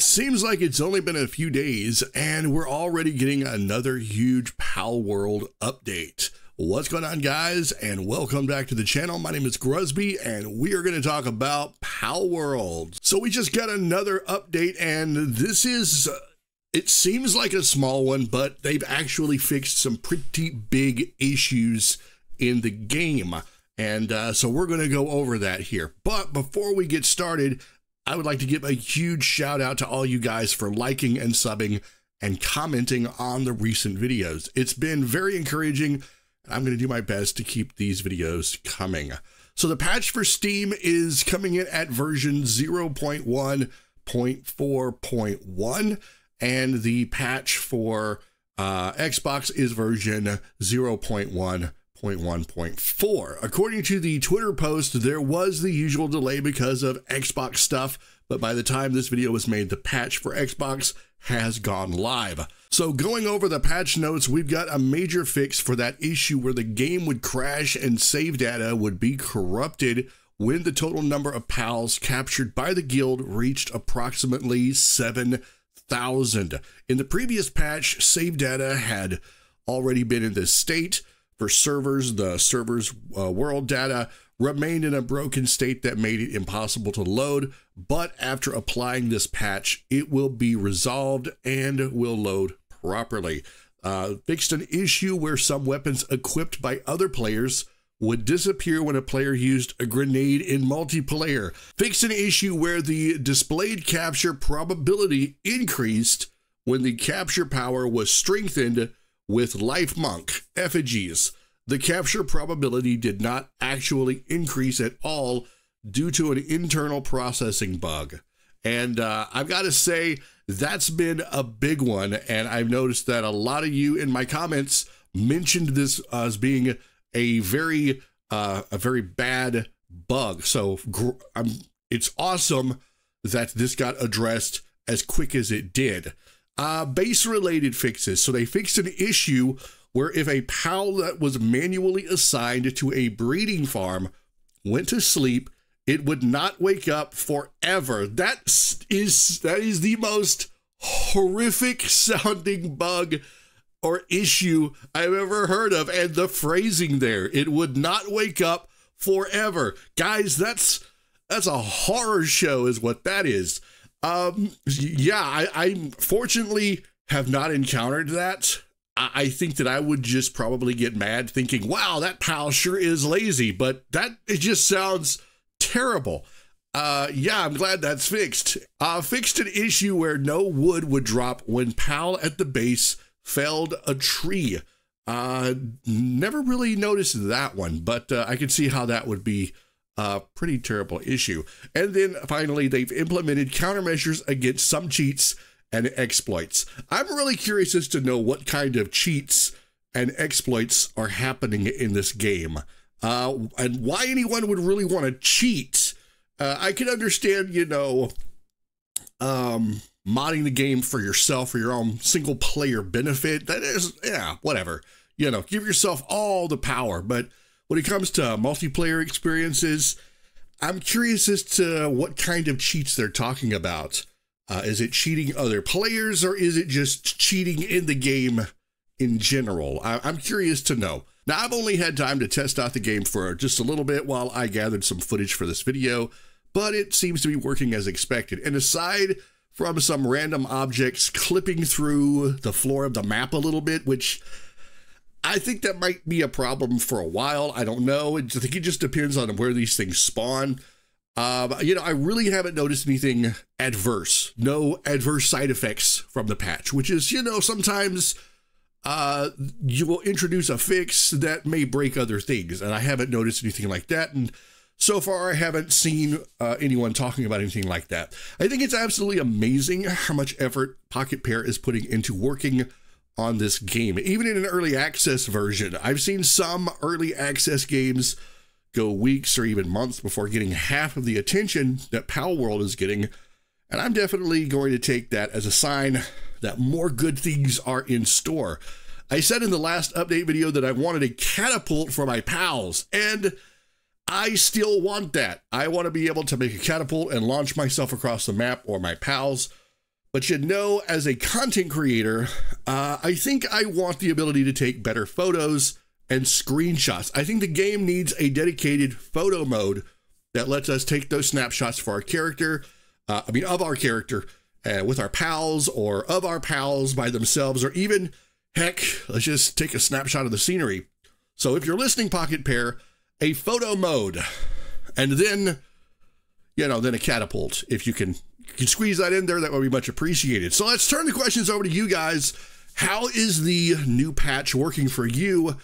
seems like it's only been a few days and we're already getting another huge Palworld update. What's going on, guys, and welcome back to the channel. My name is Gruzbee and we are going to talk about Palworld. So we just got another update, and this is it seems like a small one, but they've actually fixed some pretty big issues in the game. And so we're going to go over that here. But before we get started, I would like to give a huge shout out to all you guys for liking and subbing and commenting on the recent videos. It's been very encouraging. I'm going to do my best to keep these videos coming. So the patch for Steam is coming in at version 0.1.4.1, and the patch for Xbox is version 0.1.1.4. According to the Twitter post, there was the usual delay because of Xbox stuff, but by the time this video was made, the patch for Xbox has gone live. So going over the patch notes, we've got a major fix for that issue where the game would crash and save data would be corrupted when the total number of pals captured by the guild reached approximately 7,000. In the previous patch, save data had already been in this state. For servers, the server's world data remained in a broken state that made it impossible to load, but after applying this patch, it will be resolved and will load properly. Fixed an issue where some weapons equipped by other players would disappear when a player used a grenade in multiplayer. Fixed an issue where the displayed capture probability increased when the capture power was strengthened with life monk effigies. The capture probability did not actually increase at all due to an internal processing bug. And I've got to say, that's been a big one. And I've noticed that a lot of you in my comments mentioned this as being a very bad bug. So it's awesome that this got addressed as quick as it did. Base related fixes. So they fixed an issue where if a pal that was manually assigned to a breeding farm went to sleep, it would not wake up forever. That is the most horrific sounding bug or issue I've ever heard of. And the phrasing there, it would not wake up forever. Guys, that's a horror show is what that is. Yeah, I fortunately have not encountered that. I think that I would just probably get mad thinking, wow, that pal sure is lazy, but it just sounds terrible. Yeah, I'm glad that's fixed. Fixed an issue where no wood would drop when pal at the base felled a tree. Never really noticed that one, but I can see how that would be a pretty terrible issue. And then finally, they've implemented countermeasures against some cheats and exploits. I'm really curious as to know what kind of cheats and exploits are happening in this game, and why anyone would really want to cheat. I can understand, you know, modding the game for yourself, for your own single player benefit. That is, yeah, whatever. You know, give yourself all the power. But when it comes to multiplayer experiences, I'm curious as to what kind of cheats they're talking about. Is it cheating other players, or is it just cheating in the game in general? I'm curious to know. Now, I've only had time to test out the game for just a little bit while I gathered some footage for this video, but it seems to be working as expected. And aside from some random objects clipping through the floor of the map a little bit, which I think that might be a problem for a while. I don't know. I think it just depends on where these things spawn. You know, I really haven't noticed anything adverse. No adverse side effects from the patch, which is, you know, sometimes you will introduce a fix that may break other things, and I haven't noticed anything like that. And so far, I haven't seen anyone talking about anything like that. I think it's absolutely amazing how much effort Pocket Pair is putting into working on this game. Even in an early access version, I've seen some early access games go weeks or even months before getting half of the attention that Palworld is getting. And I'm definitely going to take that as a sign that more good things are in store. I said in the last update video that I wanted a catapult for my pals, and I still want that. I want to be able to make a catapult and launch myself across the map, or my pals, But you know, as a content creator, I think I want the ability to take better photos and screenshots. I think the game needs a dedicated photo mode that lets us take those snapshots for our character, of our character, with our pals, or of our pals by themselves, or even, heck, let's just take a snapshot of the scenery. So if you're listening, Pocket Pair, a photo mode, and then, then a catapult. If you can squeeze that in there, that would be much appreciated. So let's turn the questions over to you guys. How is the new patch working for you?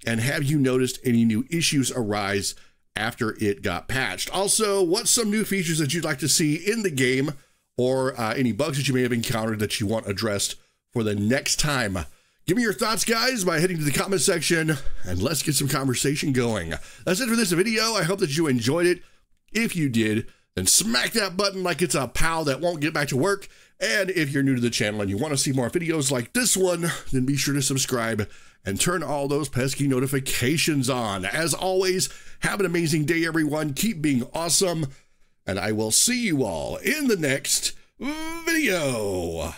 And have you noticed any new issues arise after it got patched? Also, what's some new features that you'd like to see in the game, or any bugs that you may have encountered that you want addressed for the next time? Give me your thoughts, guys, by heading to the comment section, and let's get some conversation going. That's it for this video. I hope that you enjoyed it. If you did, then smack that button like it's a pal that won't get back to work. And if you're new to the channel and you want to see more videos like this one, then be sure to subscribe and turn all those pesky notifications on. As always, have an amazing day, everyone. Keep being awesome, and I will see you all in the next video.